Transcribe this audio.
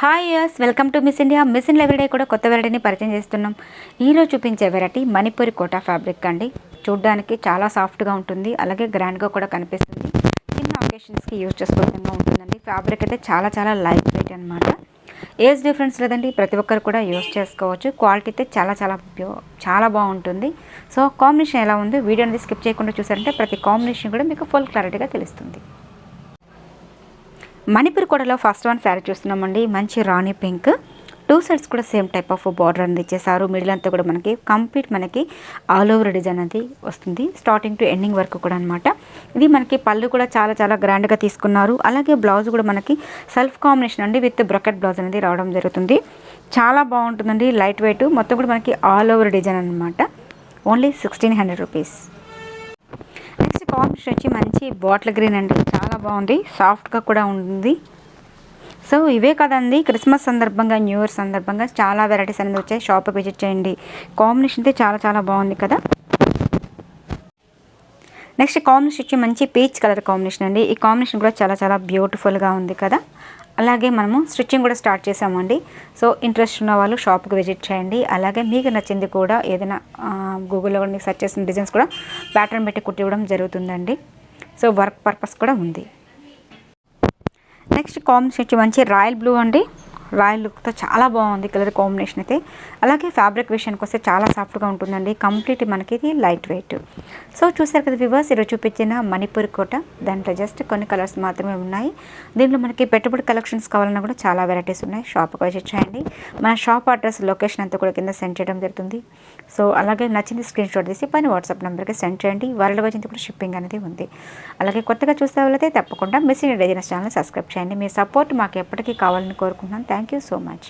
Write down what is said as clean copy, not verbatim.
Hi yes welcome to Miss India. Miss India everyday కూడా కొత్త వెరైటీని పరిచయం చేస్తున్నాం. ఈరోజు చూపించే వెరైటీ మణిపూరి కోటా ఫ్యాబ్రిక్ అండి. చూడడానికి చాలా సాఫ్ట్గా ఉంటుంది, అలాగే గ్రాండ్గా కూడా కనిపిస్తుంది. చిన్న అకేషన్స్కి యూజ్ చేసుకునే విధంగా ఉంటుందండి. ఫ్యాబ్రిక్ అయితే చాలా లైట్ వెయిట్ అనమాట. ఏజ్ డిఫరెన్స్ లేదండి, ప్రతి ఒక్కరు కూడా యూజ్ చేసుకోవచ్చు. క్వాలిటీ అయితే చాలా బాగుంటుంది. సో కాంబినేషన్ ఎలా ఉంది వీడియో అనేది స్కిప్ చేయకుండా చూసారంటే ప్రతి కాంబినేషన్ కూడా మీకు ఫుల్ క్లారిటీగా తెలుస్తుంది. మణిపూర్ కోటలో ఫస్ట్ వన్ శారీ చూస్తున్నామండి. మంచి రాణి పింక్, టూ సైడ్స్ కూడా సేమ్ టైప్ ఆఫ్ బార్డర్ అనేది ఇచ్చేసారు. మిడిల్ అంతా కూడా మనకి కంప్లీట్ ఆల్ ఓవర్ డిజైన్ అనేది వస్తుంది, స్టార్టింగ్ టు ఎండింగ్ వరకు కూడా అనమాట. ఇది మనకి పళ్ళు కూడా చాలా గ్రాండ్గా తీసుకున్నారు. అలాగే బ్లౌజ్ కూడా మనకి సెల్ఫ్ కాంబినేషన్ అండి, విత్ బ్రొకెట్ బ్లౌజ్ అనేది రావడం జరుగుతుంది. చాలా బాగుంటుందండి, లైట్ వెయిట్, మొత్తం కూడా మనకి ఆల్ ఓవర్ డిజైన్ అనమాట. Only 1600 rupees. నెక్స్ట్ కాంబినేషన్ వచ్చి మంచి బాటిల్ గ్రీన్ అండి, చాలా బాగుంది, సాఫ్ట్గా కూడా ఉంది. సో ఇవే కదండి, క్రిస్మస్ సందర్భంగా, న్యూ ఇయర్ సందర్భంగా చాలా వెరైటీస్ అనేది వచ్చాయి. షాప్ విజిట్ చేయండి. కాంబినేషన్ అయితే చాలా బాగుంది కదా. నెక్స్ట్ కాంబినేషన్ వచ్చి మంచి పీచ్ కలర్ కాంబినేషన్ అండి. ఈ కాంబినేషన్ కూడా చాలా బ్యూటిఫుల్గా ఉంది కదా. అలాగే మనము స్టిచ్చింగ్ కూడా స్టార్ట్ చేసామండి. సో ఇంట్రెస్ట్ ఉన్న వాళ్ళు షాప్కి విజిట్ చేయండి. అలాగే మీకు నచ్చింది కూడా ఏదైనా గూగుల్లో కూడా మీకు సెర్చ్ చేసిన డిజైన్స్ కూడా ప్యాటర్న్ పెట్టి కుట్టివ్వడం జరుగుతుందండి. సో వర్క్ పర్పస్ కూడా ఉంది. నెక్స్ట్ కాంబినేషన్ వచ్చి మంచి రాయల్ బ్లూ అండి. రాయల్ లుక్తో చాలా బాగుంది కలర్ కాంబినేషన్ అయితే. అలాగే ఫ్యాబ్రిక్ విషయానికి వస్తే చాలా సాఫ్ట్గా ఉంటుందండి. కంప్లీట్ మనకి ఇది లైట్ వెయిట్. సో చూసారు కదా వ్యూవర్స్, ఈరోజు చూపించిన మణిపూర్ కోట, దాంట్లో జస్ట్ కొన్ని కలర్స్ మాత్రమే ఉన్నాయి. దీంట్లో మనకి పెట్టుబడి కలెక్షన్స్ కావాలన్నా కూడా చాలా వెరైటీస్ ఉన్నాయి. షాప్కి విజిట్ చేయండి. మన షాప్ అడ్రస్, లొకేషన్ అంతా కూడా కింద సెండ్ చేయడం జరుగుతుంది. సో అలాగే నచ్చింది స్క్రీన్ షాట్ తీసి పైన వాట్సాప్ నెంబర్కి సెండ్ చేయండి. వరల్డ్ వైజ్ కూడా షిప్పింగ్ అనేది ఉంది. అలాగే కొత్తగా చూసే వాళ్ళైతే తప్పకుండా miss India designers channel subscribe చేయండి. మీ సపోర్ట్ మాకు ఎప్పటికీ కావాలని కోరుకుంటున్నాను. Thank you so much.